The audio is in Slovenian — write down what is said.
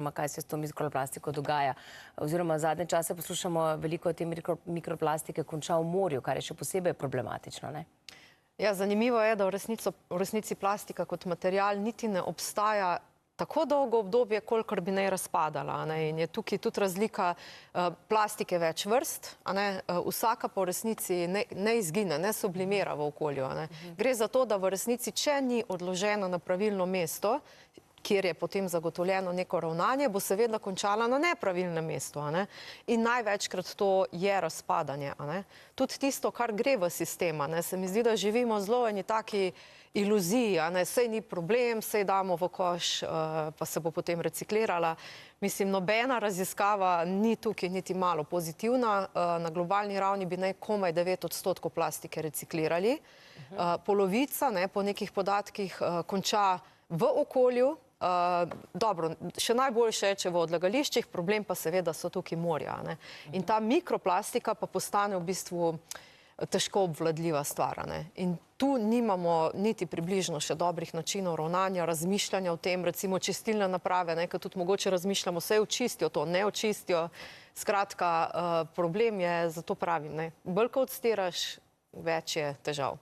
kaj se s to mikroplastiko dogaja. Oziroma zadnje čase poslušamo veliko o te mikroplastike konča v morju, kar je še posebej problematično, ne? Ja, zanimivo je, da v resnici plastika kot material niti ne obstaja tako dolgo obdobje, kolikor bi naj razpadala. In je tukaj tudi razlika plastike več vrst, vsaka pa v resnici ne izgine, ne sublimira v okolju. Gre za to, da v resnici, če ni odložena na pravilno mesto, kjer je potem zagotovljeno neko ravnanje, bo seveda končala na nepravilnem mestu. In največkrat to je razpadanje. Tudi tisto, kar gre v sistem, se mi zdi, da živimo zelo eni taki iluziji, sej ni problem, sej damo v koš, pa se bo potem reciklirala. Mislim, nobena raziskava ni tukaj niti malo pozitivna. Na globalni ravni bi naj komaj 9% plastike reciklirali. Polovica, po nekih podatkih, konča v okolju. Dobro, še najboljše je, če v odlagališčih, problem pa seveda so tukaj morja. In ta mikroplastika pa postane v bistvu težko obvladljiva stvar. In tu nimamo niti približno še dobrih načinov ravnanja, razmišljanja o tem, recimo čistilne naprave, ker tudi mogoče razmišljamo, saj očistijo to, ne očistijo. Skratka, problem je, zato pravim, bolj ko odstiraš, več je težav.